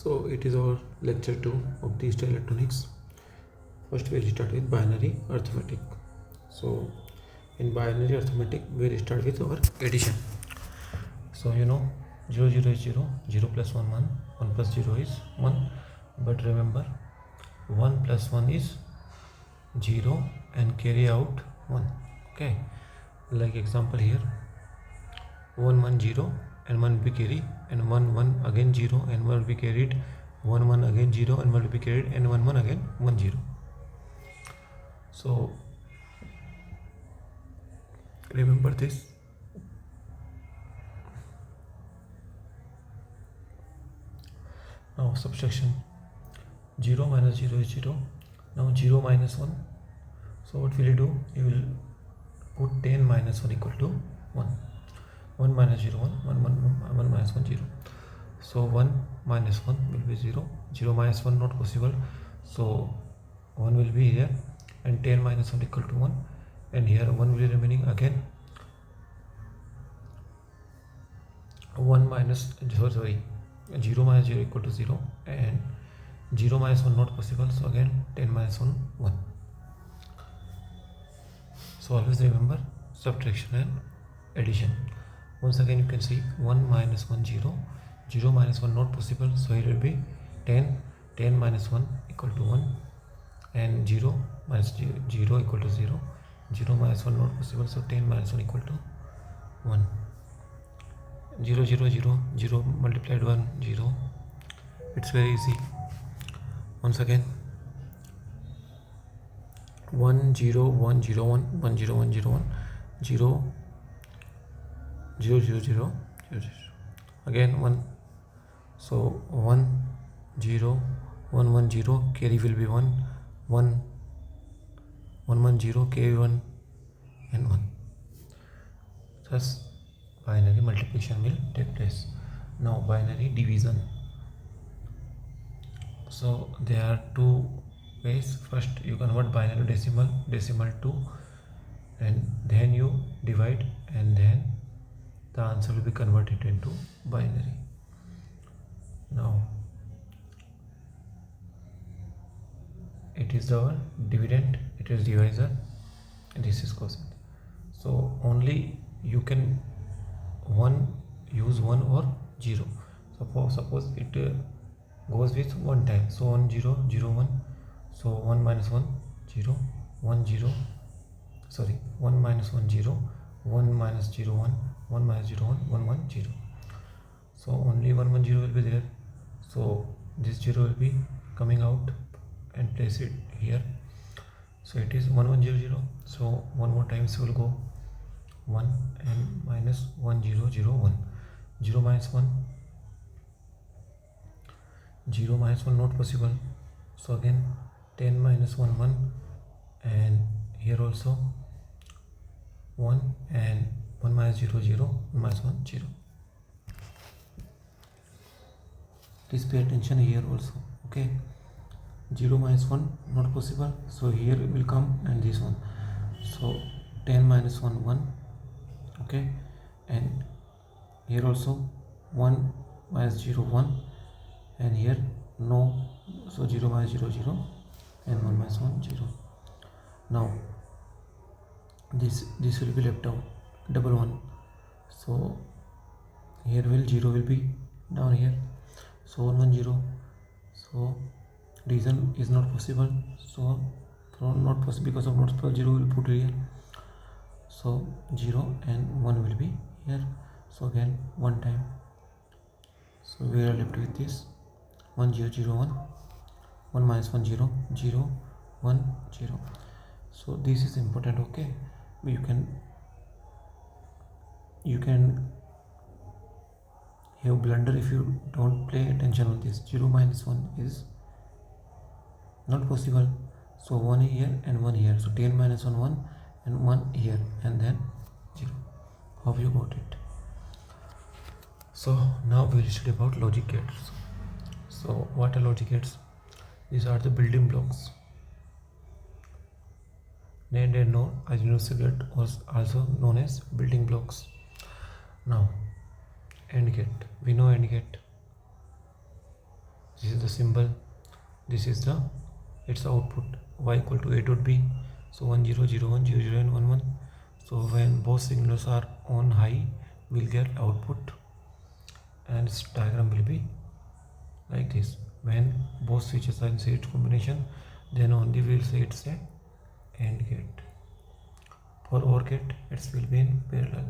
So it is our lecture 2 of digital electronics. First we'll start with binary arithmetic. So in binary arithmetic we'll start with our addition. So 0 0 is 0, 0 plus 1 1, 1 plus 0 is 1, but remember 1 plus 1 is 0 and carry out 1. Okay, like example here 1 1 0 and 1 will be carried, and 1 1 again 0 and 1 will be carried, 1 1 again 0 and 1 will be carried, and 1 1 again 1 0. So remember this. Now subtraction, 0 minus 0 is 0. Now 0 minus 1. So what will you do? You will put 10 minus 1 equal to 1. 1 minus 0 1, 1 minus 1 0. So 1 minus 1 will be 0. 0 minus 1 not possible. So 1 will be here, and 10 minus 1 equal to 1, and here 1 will be remaining again. 0 minus 0 equal to 0, and 0 minus 1 not possible, so again 10 minus 1 1. So always remember subtraction and addition. Once again you can see 1 minus 1 0, 0 minus 1 not possible, so it will be 10, 10 minus 1 equal to 1, and 0 minus 0 equal to 0, 0 minus 1 not possible, so 10 minus 1 equal to 1. 0 0 0 0 multiplied 1 0. It's very easy. Once again 1 0 1 0 1 1 0 1 0 1 0 0 0 0 0 0 again 1. So 1 0 1 1 0, carry will be 1 1 1 1 0, carry 1 and 1. Thus binary multiplication will take place. Now binary division. So there are two ways. First you convert binary decimal 2, and then you divide, and then the answer will be converted into binary. Now it is our dividend, it is divisor, and this is quotient. So only you can use 1 or 0. Suppose it goes with 1 time, so 1 0 0 1, so 1 minus 1 0 1 0, sorry 1 minus 1 0, 1 minus 0 1, 1 minus 0 1, 1 1 0. So only 1 1 0 will be there, so this 0 will be coming out and place it here. So it is 1 1 0 0. So one more times will go 1 and minus 1 0 0 1, 0 minus 1, 0 minus 1 not possible, so again 10 minus 1 1, and here also 1, and 1 minus 0 0, 1 minus 1 0. Please pay attention here also. Okay, 0 minus 1 not possible, so here it will come, and this one, so 10 minus 1 1. Okay, and here also 1 minus 0 1, and here no, so 0 minus 0 0, and 1 minus 1 0. Now this will be left out, double 1, so here 0 will be down here, so 1 1 0. So reason is not possible, so not possible, because of not possible 0 will put here, so 0 and 1 will be here, so again 1 time. So we are left with this 1 0 0 1, 1 minus 1 0 0 1 0. So this is important. Okay, you can have blunder if you don't pay attention on this. 0 minus 1 is not possible, so 1 here and 1 here, so 10 minus 1 1, and 1 here, and then 0. Hope you got it. So now we will study about logic gates. So what are logic gates? These are the building blocks. NAND and NOR are universal gate, also known as building blocks. Now AND gate, we know AND gate. this is the symbol, this is the its output, y equal to a dot b. So 1 0 0 1 0 0 and 1 1. So when both signals are on high, we'll get output, and its diagram will be like this. When both switches are in series combination, then only we'll say it's a AND gate. For OR gate, it will be in parallel.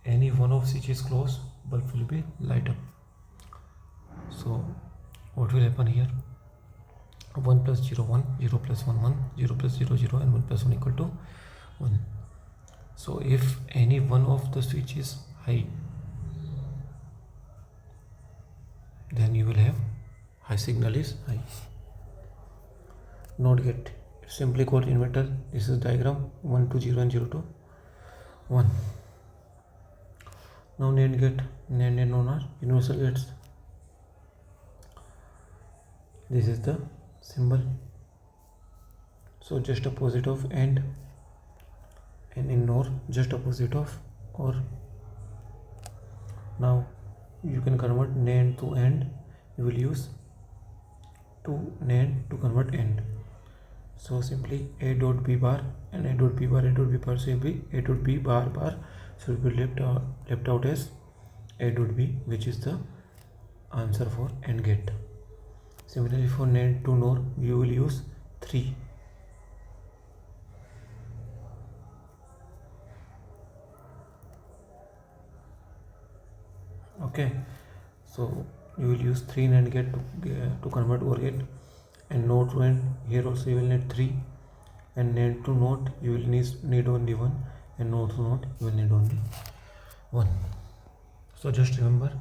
Any one of switch is closed, bulb will be light up. So what will happen here? 1 plus 0 1, 0 plus 1 1, 0 plus 0 0, and 1 plus 1 equal to 1. So if any one of the switch is high, then you will have high signal is high. NOT gate, it's simply called inverter. This is diagram 1 to 0 and 0 to 1. Now NAND gate, NAND and NOR are universal gates. This is the symbol. So just opposite of AND, and in NOR just opposite of OR. Now you can convert NAND to AND. You will use to NAND to convert AND. So simply a dot b bar and a dot b bar, a dot b bar, so be a dot b bar bar should be left out as a dot b, which is the answer for AND gate. Similarly for NAND to NOR, you will use 3. Okay, so you will use 3 NAND gate to convert OR gate, and NOR to AND, here also you will need 3, and NAND to NOT you will need only 1, and NOR to NOT you will need only 1. So just remember,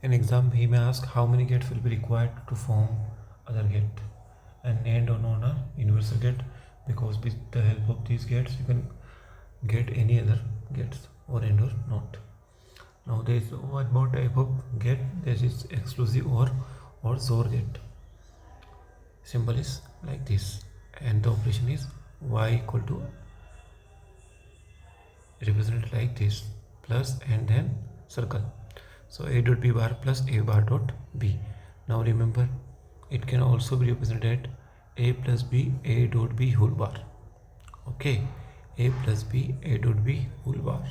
in exam he may ask how many gates will be required to form other gate, and NAND or NOR are universal gate, because with the help of these gates you can get any other gates, or AND or NOT. Now there is one more type of gate, that is exclusive OR or XOR gate. Symbol is like this, and the operation is y equal to, represented like this, plus and then circle. So a dot b bar plus a bar dot b. Now remember, it can also be represented a plus b a dot b whole bar. Okay, a plus b a dot b whole bar.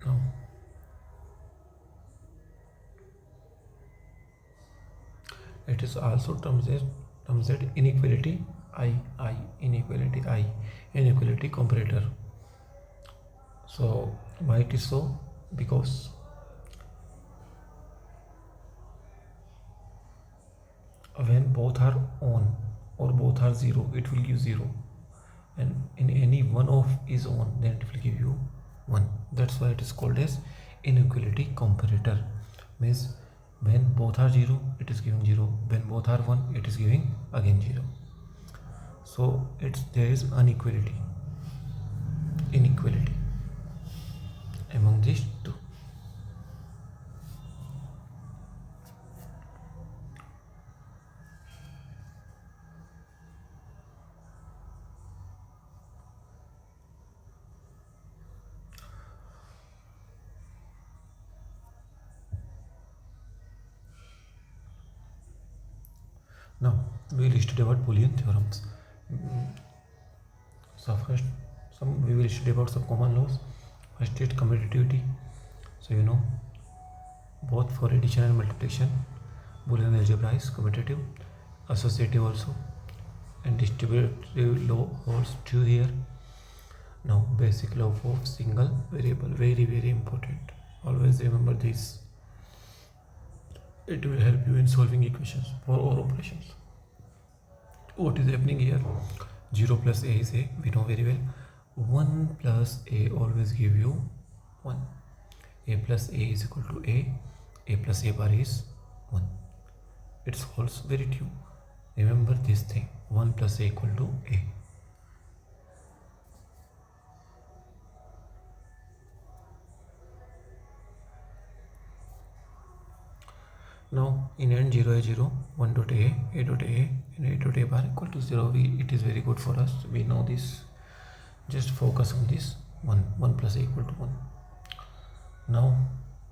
Now it is also terms as inequality inequality comparator. So why it is so? Because when both are on or both are 0, it will give 0, and in any one of is on, then it will give you 1. That's why it is called as inequality comparator. Means when both are 0, it is giving 0, when both are 1, it is giving again 0. So there is inequality among these two. Now we will study about Boolean theorems. So first, we will study about some common laws. First is commutativity. So you know, both for addition and multiplication, Boolean algebra is commutative. Associative also, and distributive law holds true here. Now basic law of single variable, very important. Always remember this. It will help you in solving equations for OR operations. What is happening here? 0 plus a is a, we know very well. 1 plus a always give you 1. A plus a is equal to a plus a bar is 1. It holds very true. Remember this thing, 1 plus a equal to a. Now in end 0 a 0, 1 dot a dot a, and a dot a bar equal to 0. It is very good for us. We know this. Just focus on this 1 plus a equal to 1. Now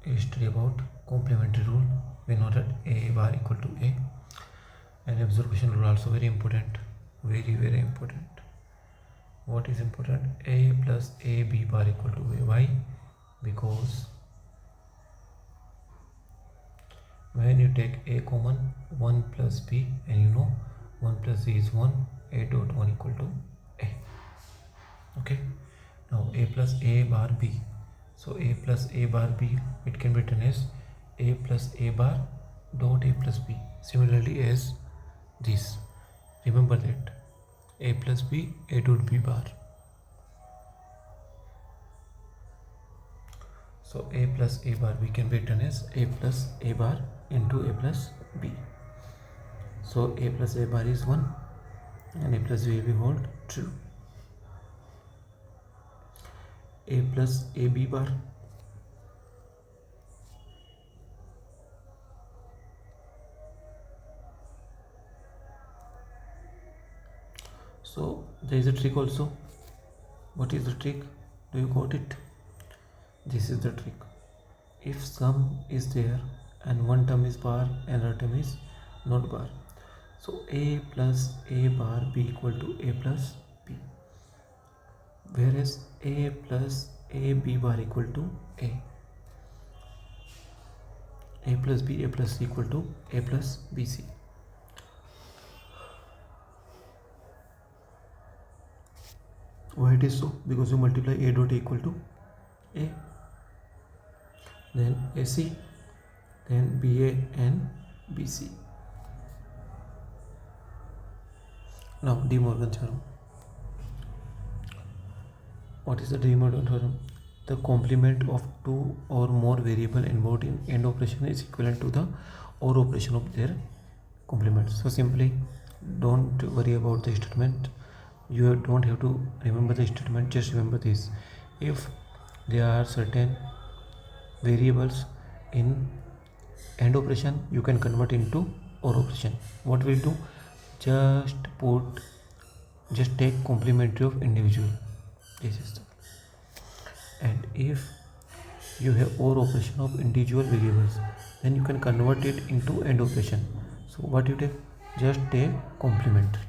we study about complementary rule. We know that a bar equal to a, and absorption rule also very important. Very important. What is important? A plus ab bar equal to a. Why? Because when you take a common, 1 plus b, and you know 1 plus b is 1, a dot 1 equal to a. Okay, now a plus a bar b. So a plus a bar b, it can be written as a plus a bar dot a plus b. Similarly as this, remember that a plus b, a dot b bar. So a plus a bar we can be written as a plus a bar into a plus b. So a plus a bar is 1 and a plus b we hold true. A plus ab bar, so there is a trick also. What is the trick? Do you got it? This is the trick. If sum is there and one term is bar and another term is not bar, so a plus a bar be equal to a plus b, whereas a plus a b bar equal to a plus b, a plus c equal to a plus bc. Why it is so? Because you multiply a dot a equal to a, then ac, then ba and bc. Now De Morgan theorem. What is the De Morgan theorem? The complement of two or more variable involved in AND operation is equivalent to the OR operation of their complement. So simply don't worry about the statement. You don't have to remember the statement. Just remember this: if there are certain variables in AND operation, you can convert into OR operation. What we'll do? Just take complementary of individual. This is the, and if you have OR operation of individual variables, then you can convert it into AND operation. So what you take? Just take complementary.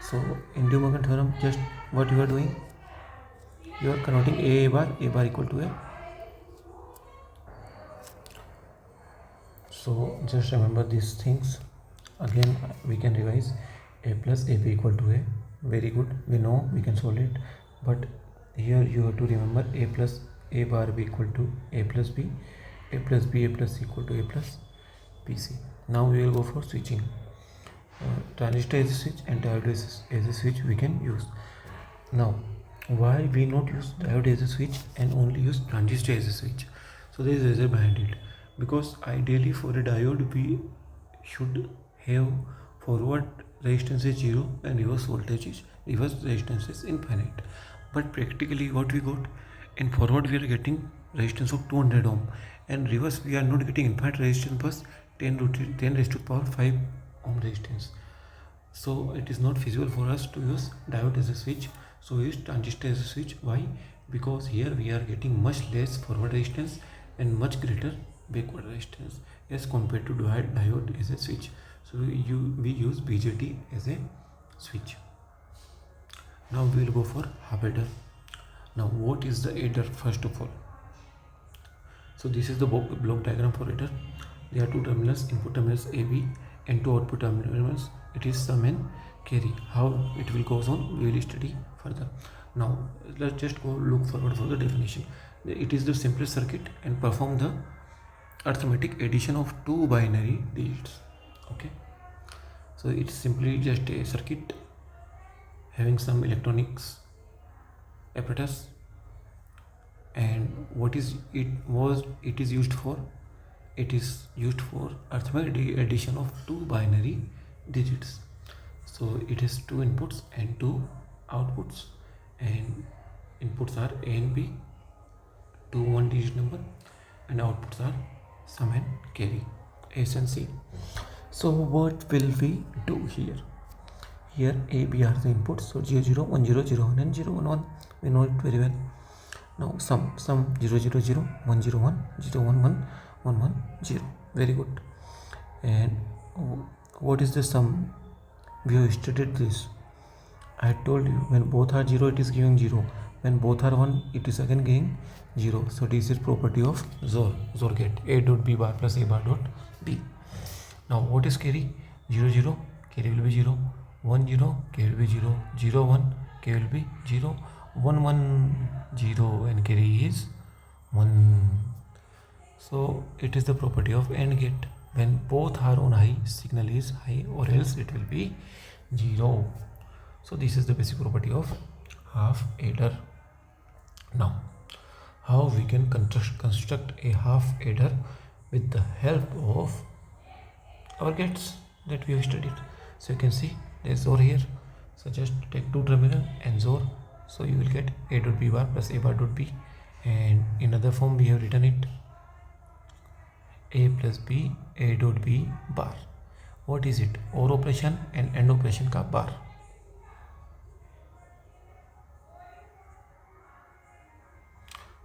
So in De Morgan theorem, just what you are doing, you are converting a bar equal to a. So just remember these things. Again we can revise. A plus ab equal to a, very good, we know we can solve it, but here you have to remember a plus a bar b equal to a plus b, a plus b, a plus c equal to a plus bc. Now we will go for switching. Transistor as a switch and diode as a switch we can use. Now why we not use diode as a switch and only use transistor as a switch? So there is a reason behind it, because ideally for a diode we should have forward resistance is 0 and reverse resistance is infinite. But practically what we got, in forward we are getting resistance of 200 ohm, and reverse we are not getting infinite resistance but 10 raised to the power 5 ohm resistance. So it is not feasible for us to use diode as a switch, so we use transistor as a switch. Why? Because here we are getting much less forward resistance and much greater backward resistance as compared to diode as a switch. So we use BJT as a switch. Now we will go for half adder. Now what is the adder first of all? So this is the block diagram for adder. There are two terminals, input terminals AB and two output terminals. It is sum and carry. How it will goes on, we will study further. Now let's just go look forward for the definition. It is the simplest circuit and perform the arithmetic addition of two binary digits. Okay, so it's simply just a circuit having some electronics apparatus, and what is it used for? It is used for arithmetic addition of two binary digits. So it has two inputs and two outputs, and inputs are a and b, two one digit number, and outputs are sum and carry, S and C. So what will we do here? Here A, B are the inputs, so 0 0 1 0 0 1 and 0 1 1, we know it very well. Now sum 0 0 0 1 0 1 0 1 1 1 1 0, very good. And what is the sum? We have studied this. I told you when both are 0 it is giving 0, when both are 1 it is again giving 0. So this is property of XOR gate, A dot B bar plus A bar dot B. Now what is carry? 0 0, carry will be 0, 1 0, carry will be 0, 0 1, carry will be 0, 1 1 0, and carry is 1. So it is the property of AND gate. When both are on high, signal is high, or else it will be 0. So this is the basic property of half adder. Now how we can construct a half adder with the help of our gates that we have studied. So you can see there's XOR here, so just take two terminal and XOR, so you will get A dot B bar plus A bar dot B, and in other form we have written it A plus B A dot B bar. What is it? OR operation and AND operation का bar.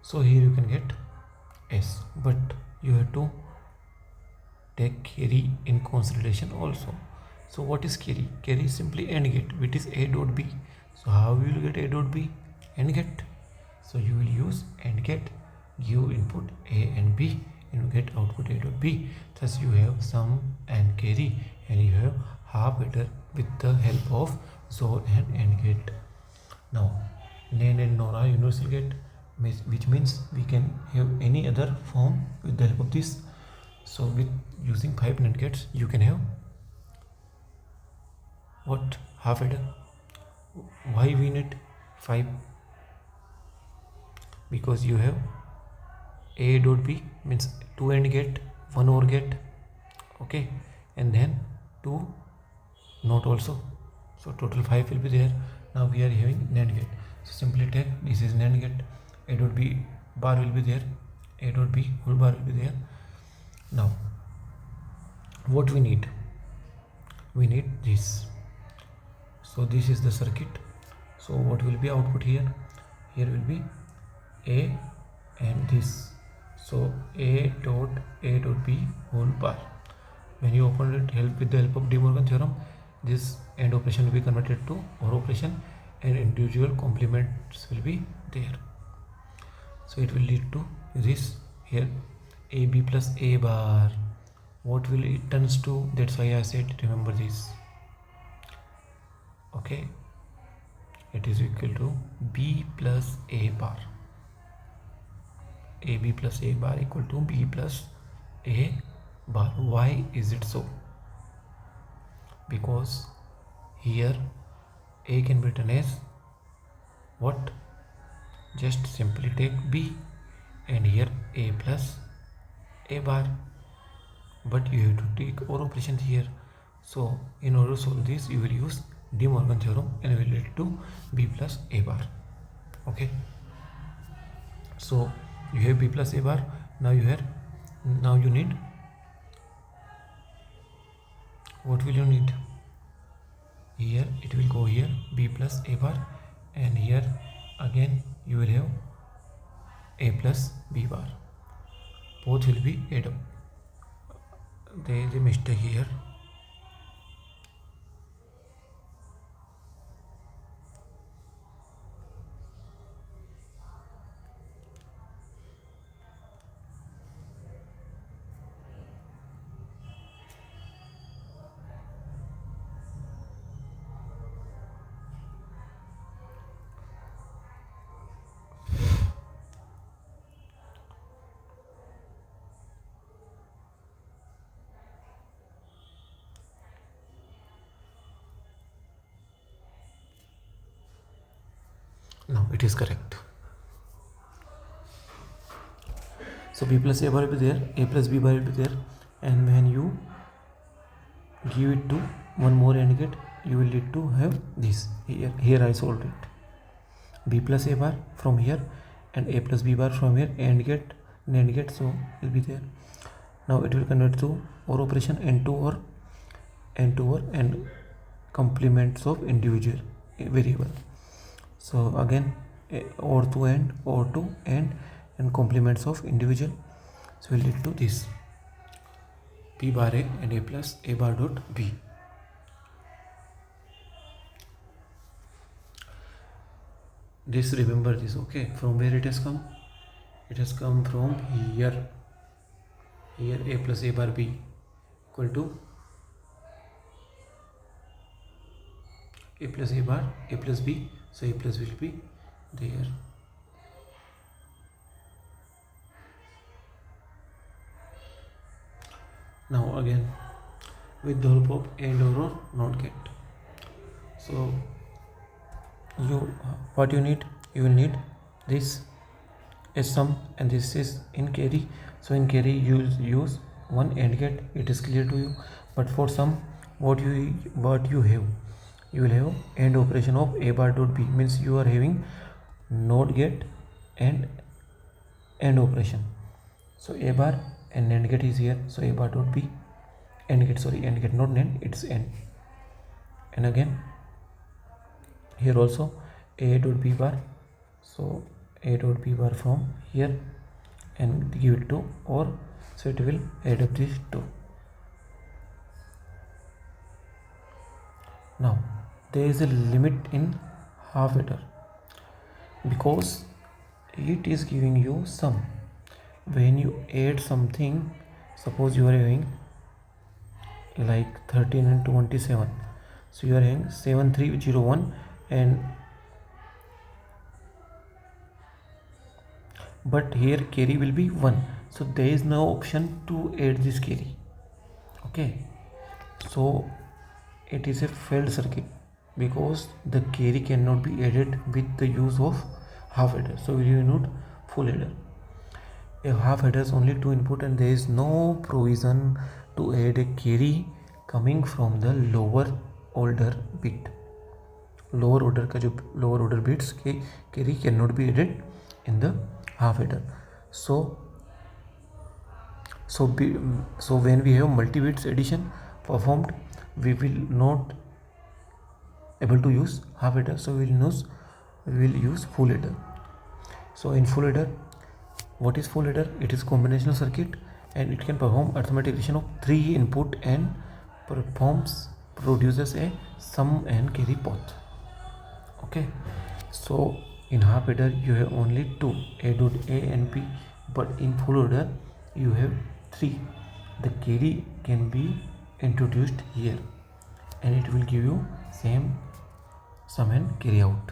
So here you can get S, but you have to take carry in consideration also. So what is carry? Carry is simply AND gate, which is A dot B. So how you will get A dot B? AND gate. So you will use AND gate, give input A and B, and you get output A dot B. Thus you have sum and carry, and you have half adder with the help of XOR and AND gate. Now NAND and NOR are universal gate, which means we can have any other form with the help of this. So with using 5 NAND gates you can have what? Half adder. Why we need 5? Because you have A dot B means 2 AND gate, 1 OR gate, okay, and then 2 NOT also, so total 5 will be there. Now we are having NAND gate, so simply take this is NAND gate, A dot B bar will be there, A dot B whole bar will be there. Now what we need? We need this. So this is the circuit. So what will be output here? Here will be A and this. So A dot B whole bar. When you open it with the help of De Morgan theorem, this AND operation will be converted to OR operation, and individual complements will be there. So it will lead to this here, AB plus A bar. What will it turns to? That's why I said remember this. Okay, it is equal to B plus A bar. AB plus A bar equal to B plus A bar. Why is it so? Because here A can be written as what? Just simply take B, and here A plus A bar, but you have to take OR operations here. So in order to solve this you will use De Morgan theorem, and will lead to B plus A bar. Okay, so you have B plus A bar. Now you need, what will you need? Here it will go here B plus A bar, and here again you will have A plus B bar. Both will be added up. There is a mistake here. Now it is correct. So B plus A bar will be there, A plus B bar will be there, and when you give it to one more AND gate, you will need to have this. Here I solved it. B plus A bar from here and A plus B bar from here, and get NAND gate, so will be there. Now it will convert to OR operation, and complements of individual variable. So again, OR to AND, OR to AND, and complements of individual, so will lead to this B bar A and A plus A bar dot B. This, remember this, okay? From where it has come? It has come from here. Here A plus A bar B equal to A plus A bar A plus B, so A plus will be there. Now again, with the help of AND or NOT gate, so what you need, you will need this is sum and this is in carry. So in carry use one AND gate, it is clear to you. But for sum, what you have, you will have AND operation of A bar dot B, means you are having NOT gate and AND operation. So A bar and NAND gate is here, so A bar dot B, AND gate, sorry, AND gate, not NAND, it's AND. And again here also A dot B bar, so A dot B bar from here and give it to OR, so it will add up these two. Now there is a limit in half adder because it is giving you sum. When you add something, suppose you are having like 13 and 27, so you are having 7301, and but here carry will be 1, so there is no option to add this carry. Okay, so it is a failed circuit because the carry cannot be added with the use of half adder, so you need full adder. A half adder is only 2 input and there is no provision to add a carry coming from the lower order bit. Lower order का जो lower order bits के carry cannot be added in the half adder. So when we have multi bits addition performed, we will not able to use half adder, so we will use full adder. So in full adder, what is full adder? It is combinational circuit and it can perform arithmetic addition of 3 input and produces a sum and carry both. Okay, so in half adder you have only 2, A dot A and B, but in full adder you have 3. The carry can be introduced here and it will give you same sum and carry out.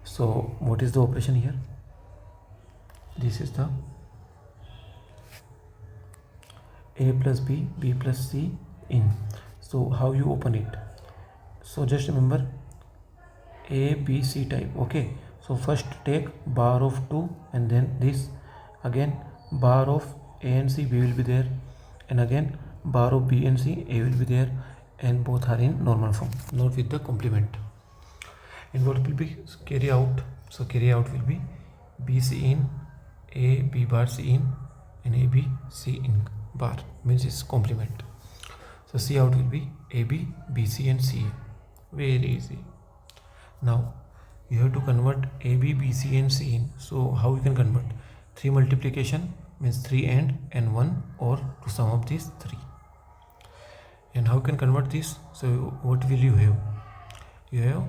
So what is the operation here? This is the A plus B, B plus C in. So how you open it? So just remember A, B, C type. Okay, so first take bar of 2 and then this, again bar of A and C, B will be there, and again bar of B and C, A will be there, and both are in normal form, not with the complement. And what will be carry out? So carry out will be B, C in, A, B bar, C in, and A, B, C in bar, means it's complement. So C out will be A, B, B, C and C A. Very easy. Now you have to convert A, B, B, C and C in. So how you can convert? 3 multiplication means 3 and 1, or to sum of these 3. And how you can convert this? So what will you have? You have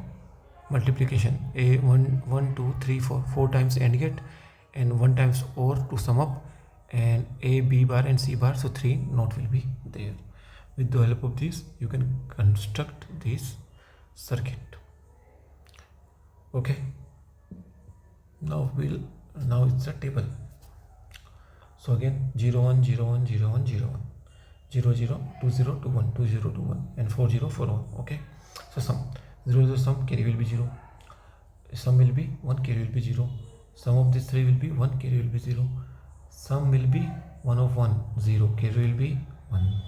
multiplication A 1 2 3 4 times AND gate and 1 times OR to sum up, and A, B bar and C bar, so 3 not will be there. With the help of this you can construct this circuit. Okay, now it's a table. So again 0 1 0 1 0 1 0 1 0 0 2 0 2 1 2 0 2 1 and 4 0 4 1. Okay, so sum 0 0 sum, carry will be 0, sum will be 1, carry will be 0, sum of these 3 will be 1, carry will be 0, sum will be 1 of 1 0, carry will be 1,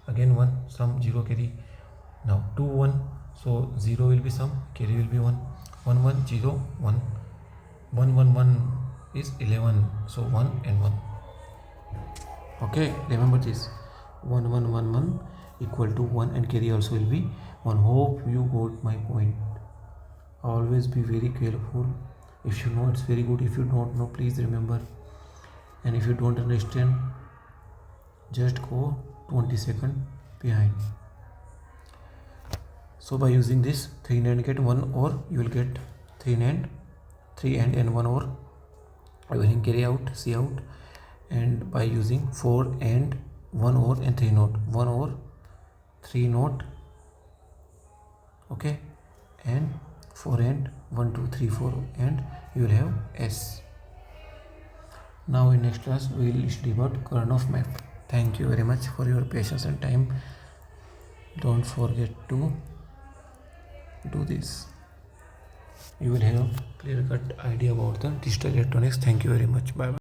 again 1, sum 0 carry, Now 2 1, so 0 will be sum, carry will be 1, 1 1 0 1, 1 1 1 is 11, so 1 and 1. Okay, remember this, 1 1 1 1 equal to 1 and carry also will be 1. Hope you got my point. Always be very careful. If you know, it's very good. If you don't know, please remember. And if you don't understand, just go 20 seconds behind. So by using this 3 NAND get 1 OR, you will get 3 NAND, 3 and 1 OR. Everything carry out, see out. And by using 4 and 1 OR and 3 NOT, 1 OR 3 NOT, okay, and 4 and 1 2 3 4, and you will have S. Now in next class we will study about Karnaugh map. Thank you very much for your patience and time. Don't forget to do this. You will have clear cut idea about the digital electronics. Thank you very much. Bye bye.